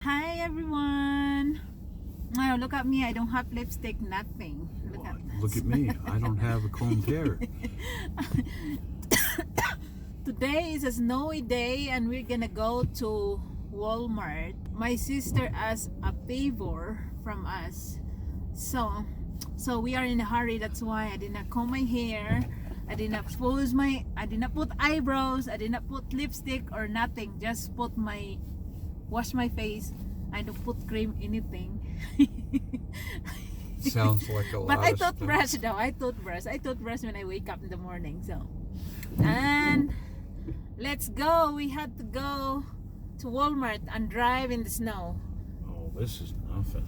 Hi everyone. Wow, look at me. I don't have lipstick, nothing. Look at this. Look at me. I don't have a combed hair. Today is a snowy day and we're gonna go to Walmart. My sister asked a favor from us. So we are in a hurry. That's why I did not comb my hair. I did not put eyebrows. I did not put lipstick or nothing. Just wash my face. I don't put cream, anything. Sounds like a lot. But I of toothbrush though. I toothbrush when I wake up in the morning. And let's go. We had to go to Walmart and drive in the snow. Oh, this is nothing.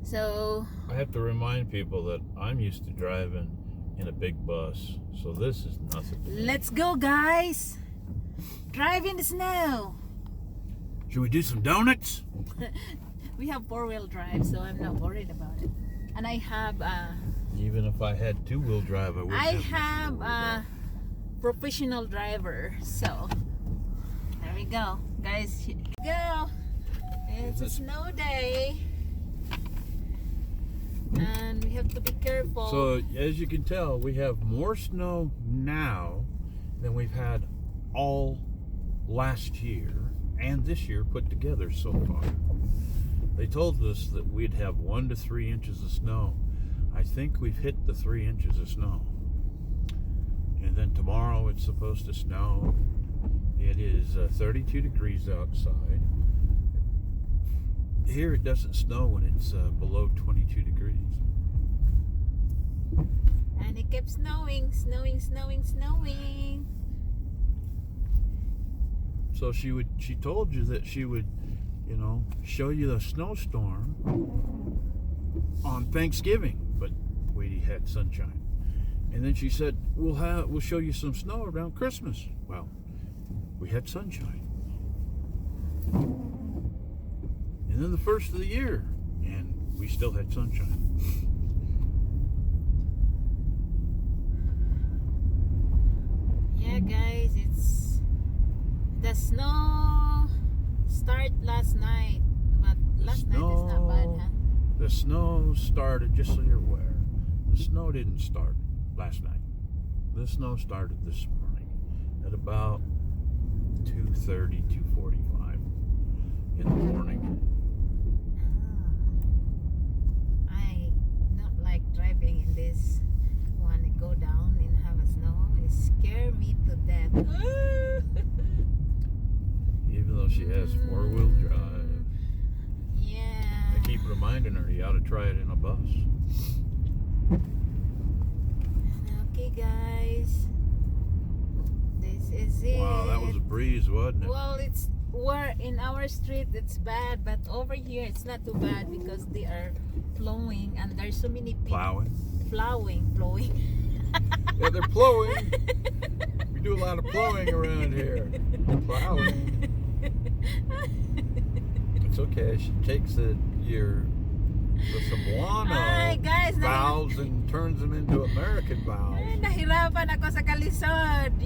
So I have to remind people that I'm used to driving in a big bus, so this is nothing. let's go, guys. Drive in the snow. Should we do some donuts? We have four-wheel drive, so I'm not worried about it. And I have Even if I had two-wheel drive, I wouldn't have a professional driver. So there we go, guys. Here we go. It's a snow day, and we have to be careful. So, as you can tell, we have more snow now than we've had all last year and this year put together so far. They told us that we'd have 1 to 3 inches of snow. I think we've hit the 3 inches of snow. And then tomorrow it's supposed to snow. It is 32 degrees outside. Here it doesn't snow when it's below 22 degrees. And it kept snowing. So she told you that she would, show you the snowstorm on Thanksgiving, but we had sunshine. And then she said, we'll show you some snow around Christmas. Well, we had sunshine. And then the first of the year, and we still had sunshine. Yeah, guys, the snow started last night, but last night is not bad, huh? The snow started, just so you're aware, the snow didn't start last night. The snow started this morning at about 2:30, 2:45 in the morning. I don't like driving in this one. I go down and have a snow. It scares me to death. Even though she has four-wheel drive. Yeah. I keep reminding her you ought to try it in a bus. Okay, guys. This is it. Wow, that was a breeze, wasn't it? Well, we're in our street. It's bad, but over here it's not too bad because they are plowing, and there's so many people Plowing. plowing. Yeah, they're plowing. We do a lot of plowing around here. Plowing. It's okay. She takes the Cebuano Ay, guys, valves and turns them into American valves. Ay, nahirapan ako sa kalisod.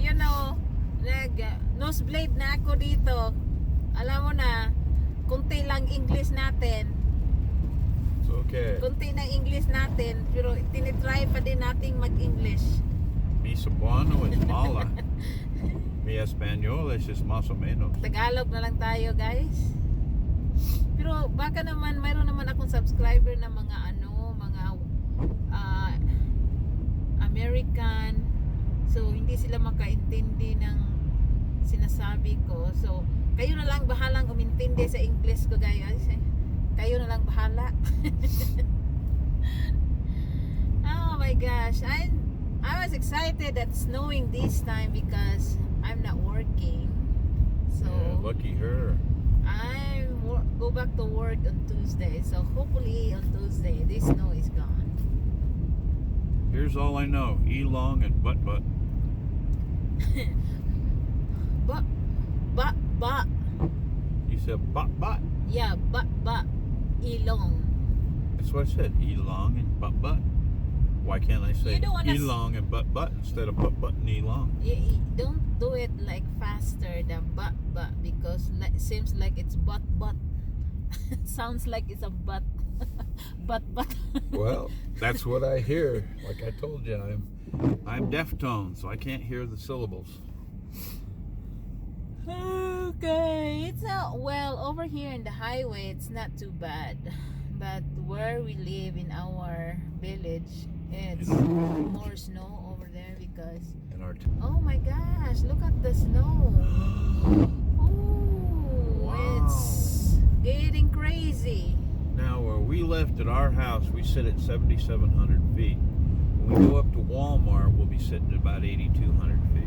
Nosebleed na ako dito. Alam mo na, kunti lang English natin. It's okay. Kunti na English natin. Pero tinitry pa din nating mag-English. Mi Cebuano es mala. Mi Español es más o menos. Tagalog na lang tayo, guys. Pero baka naman, mayroon naman akong subscriber na mga American. So, hindi sila makaintindi ng sinasabi ko. So, kayo na lang bahalang umintindi sa English ko, guys. Kayo na lang bahala. Oh my gosh. I was excited that snowing this time because I'm not working. So, Yeah, lucky her. I go back to work on Tuesday. So, hopefully on Tuesday, this snow is gone. Here's all I know. Elong and butt. But. You said butt. Yeah, but. Ilong. That's what I said. Elong and butt. Why can't I say You don't wanna Elong and butt instead of butt and Elong? You don't do it like faster than but because it seems like it's but. It sounds like it's a but. but. Well, that's what I hear. Like I told you, I'm deaf tone, so I can't hear the syllables. Okay, it's not well over here in the highway. It's not too bad, but where we live in our village, it's more snow over there because. In our Oh my gosh! Look at the snow. Ooh, Wow. it's getting crazy. Now, where we left at our house, we sit at 7,700 feet. When we go up to Walmart, we'll be sitting at about 8,200 feet.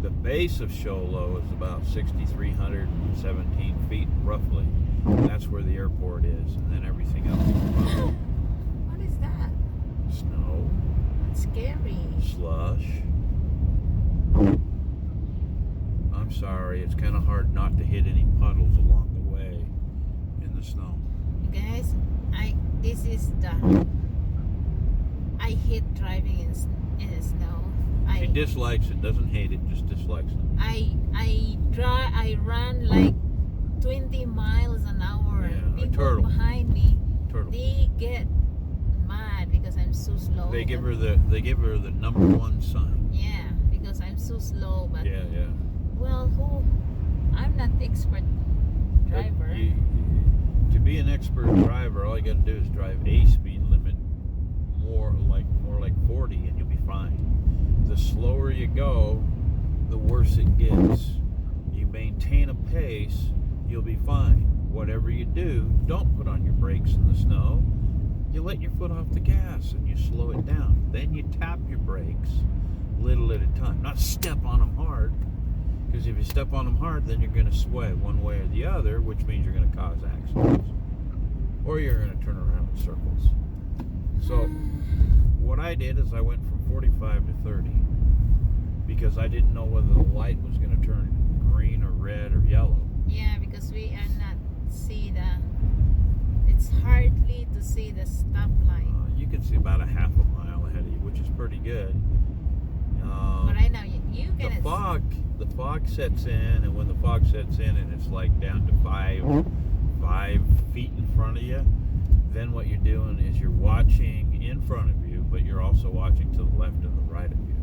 The base of Show Low is about 6,317 feet, roughly. That's where the airport is, and then everything else is above. What is that? Snow, That's scary. slush. I'm sorry, it's kind of hard not to hit any puddles along the way in the snow. Guys, I hate driving in the snow. She dislikes it, doesn't hate it, just dislikes it. I run like 20 miles an hour. Yeah, a People turtle. behind me, Turtle. they get mad because I'm so slow. They give her the number one sign. Yeah, because I'm so slow. But Yeah. well, I'm not expert driver. To be an expert driver, all you got to do is drive a speed limit more like 40, and you'll be fine. The slower you go, the worse it gets. You maintain a pace, you'll be fine. Whatever you do, don't put on your brakes in the snow. You let your foot off the gas and you slow it down. Then you tap your brakes little at a time. Not step on them hard, because if you step on them hard, then you're going to sway one way or the other, which means you're going to cause accidents. Or you're going to turn around in circles. So what I did is I went from 45 to 30 because I didn't know whether the light was going to turn green or red or yellow. Yeah, because we are not see it's hardly to see the stoplight. You can see about a half a mile ahead of you, which is pretty good. But right now you The can fog sets in, and when the fog sets in and it's like down to 5 feet in front of you, then what you're doing is you're watching in front of you, but you're also watching to the left and the right of you.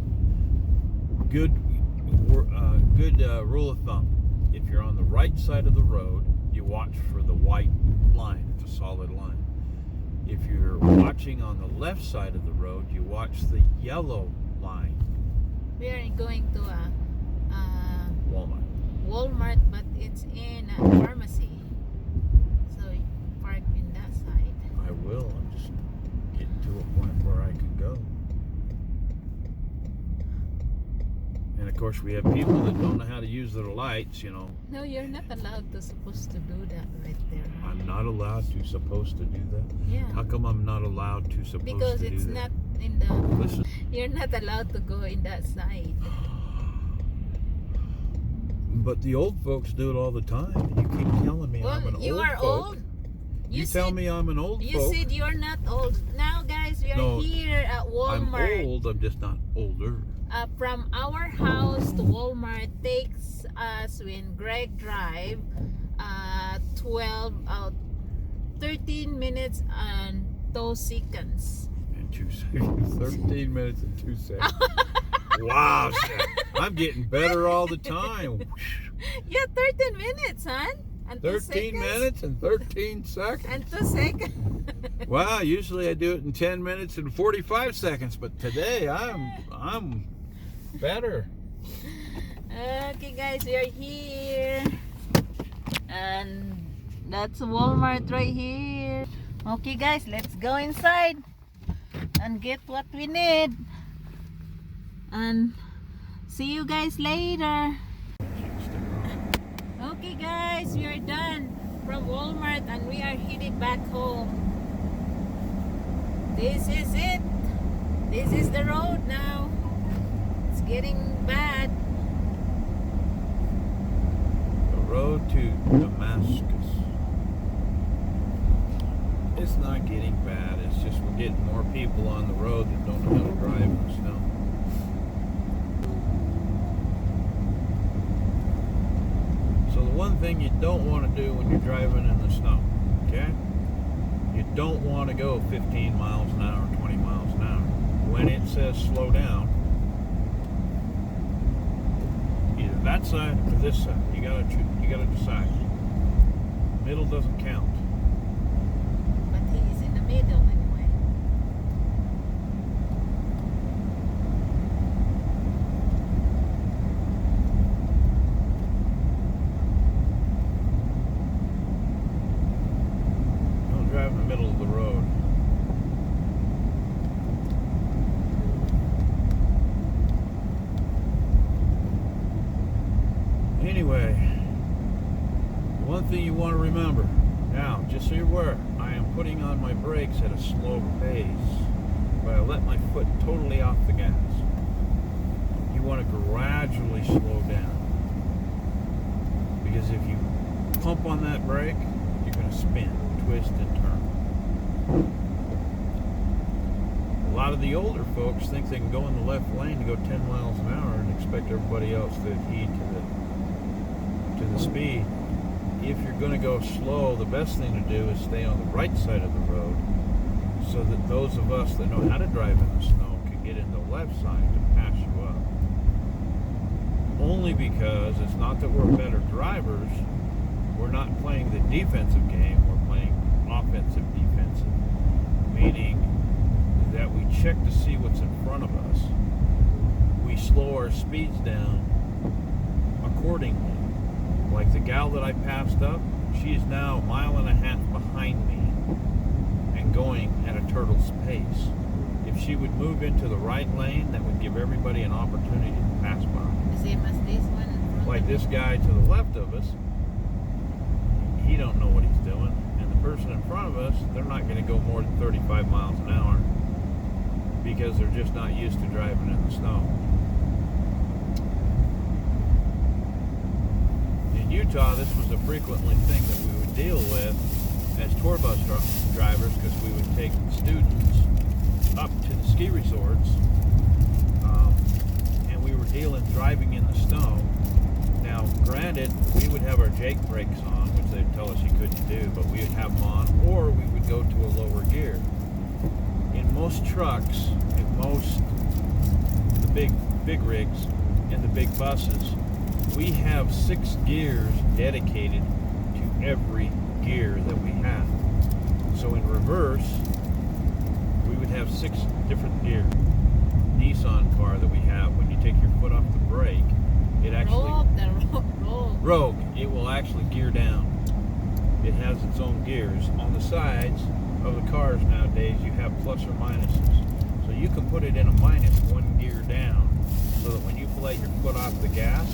Good rule of thumb. If you're on the right side of the road, you watch for the white line. It's a solid line. If you're watching on the left side of the road, you watch the yellow line. We are going to Walmart. but it's in a pharmacy. So park in that side. I will. I'm just getting to a point where I can go. And of course, we have people that don't know how to use their lights, No, you're not supposed to do that right there. I'm not supposed to do that? Yeah. How come I'm not allowed to supposed Because to do it's that? not in the. Listen. You're not allowed to go in that side. But the old folks do it all the time. And you keep telling me I'm an you old are folk. old. You tell me I'm an old You folk. said you're not old. Now, guys, we are No, here at Walmart. I'm old, I'm just not older. From our house to Walmart takes us, when Greg drive, 13 minutes and 2 seconds. And 2 seconds. 13 minutes and 2 seconds. Wow, Chef. I'm getting better all the time. Yeah, 13 minutes, son. And 2 13 seconds. minutes and 13 seconds. And 2 seconds. Wow, usually I do it in 10 minutes and 45 seconds, but today I'm better. Okay, guys, we are here. And that's Walmart right here. Okay, guys, let's go inside and get what we need. And see you guys later. Okay, guys, we are done from Walmart and we are headed back home. This is it. This is the road now. It's getting bad. The road to Damascus. It's not getting bad. It's just we're getting more people on the road that don't know how to drive in the snow. So the one thing you don't want to do when you're driving in the snow, okay? You don't want to go 15 miles an hour, 20 miles an hour. When it says slow down, either that side or this side. You gotta decide. Middle doesn't count. But he's in the middle anyway. Don't drive in the middle of the road. Anyway, one thing you want to remember, now, just so you're aware, I am putting on my brakes at a slow pace, but I let my foot totally off the gas. You want to gradually slow down, because if you pump on that brake, you're going to spin, twist, and turn. A lot of the older folks think they can go in the left lane to go 10 miles an hour and expect everybody else to heed to the speed. If you're going to go slow, the best thing to do is stay on the right side of the road so that those of us that know how to drive in the snow can get in the left side to pass you up. Only because it's not that we're better drivers, we're not playing the defensive game, we're playing offensive defensive, meaning that we check to see what's in front of us. We slow our speeds down accordingly. Like the gal that I passed up, she is now 1.5 miles behind me and going at a turtle's pace. If she would move into the right lane, that would give everybody an opportunity to pass by. The same as this one. Like this guy to the left of us, he don't know what he's doing. And the person in front of us, they're not going to go more than 35 miles an hour because they're just not used to driving in the snow. Utah, this was a frequently thing that we would deal with as tour bus drivers, because we would take students up to the ski resorts, and we were driving in the snow. Now, granted, we would have our Jake brakes on, which they'd tell us you couldn't do, but we would have them on, or we would go to a lower gear. In most trucks, in most the big rigs and the big buses, we have 6 gears dedicated to every gear that we have. So in reverse, we would have 6 different gears. Nissan car that we have, when you take your foot off the brake, it actually... Rogue. It will actually gear down. It has its own gears. On the sides of the cars nowadays, you have plus or minuses. So you can put it in a -1 gear down, so that when you let your foot off the gas,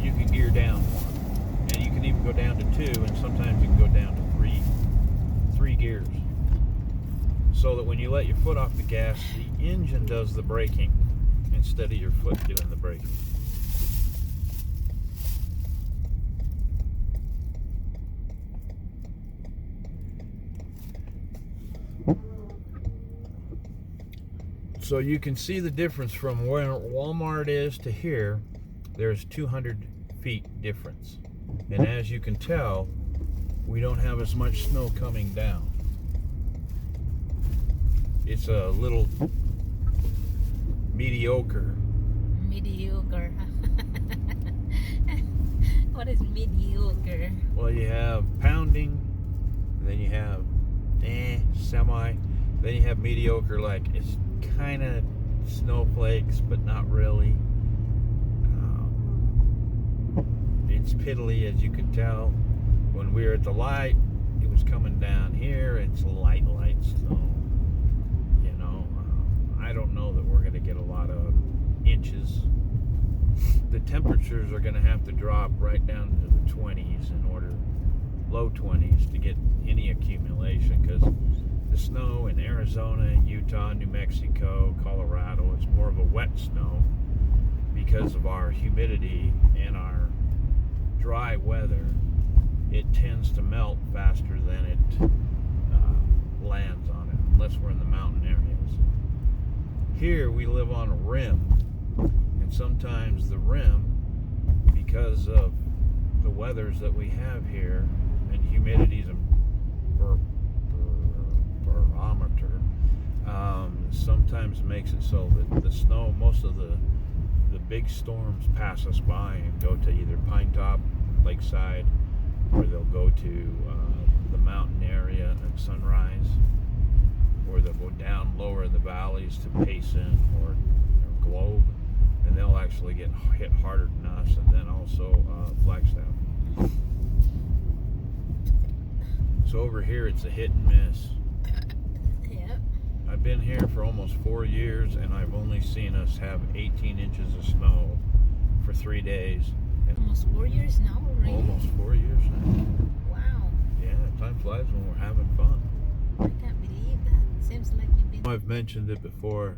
you can gear down 1, and you can even go down to 2, and sometimes you can go down to 3 gears, so that when you let your foot off the gas, the engine does the braking instead of your foot doing the braking. So you can see the difference from where Walmart is to here. There's 200 feet difference. And as you can tell, we don't have as much snow coming down. It's a little mediocre. Mediocre. What is mediocre? Well, you have pounding, then you have semi, then you have mediocre, like it's kind of snowflakes, but not really. It's piddly, as you can tell. When we were at the light, it was coming down here. It's light snow. You know, I don't know that we're going to get a lot of inches. The temperatures are going to have to drop right down to the 20s low 20s, to get any accumulation, because the snow in Arizona, Utah, New Mexico, Colorado, it's more of a wet snow because of our humidity and our dry weather. It tends to melt faster than it lands on it. unless we're in the mountain areas. Here we live on a rim, and sometimes the rim, because of the weathers that we have here and humidities and barometer, sometimes makes it so that the snow, most of the big storms pass us by and go to either Pine Top, Lakeside, or they'll go to the mountain area at Sunrise, or they'll go down lower in the valleys to Payson or Globe, and they'll actually get hit harder than us, and then also Flagstaff. So over here it's a hit and miss. Yep. I've been here for almost 4 years, and I've only seen us have 18 inches of snow for 3 days. Almost 4 years now already. Almost 4 years now. Wow. Yeah, time flies when we're having fun. I can't believe that. Seems like you've been. I've mentioned it before.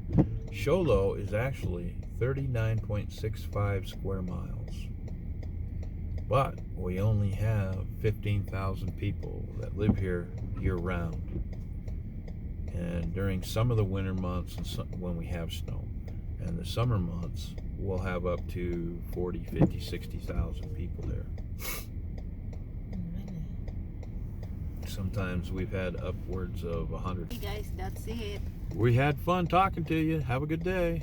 Show Low is actually 39.65 square miles. But we only have 15,000 people that live here year round. And during some of the winter months and when we have snow, and the summer months, we'll have up to 40, 50, 60,000 people there. Really? Sometimes we've had upwards of 100. Hey guys, that's it. We had fun talking to you. Have a good day.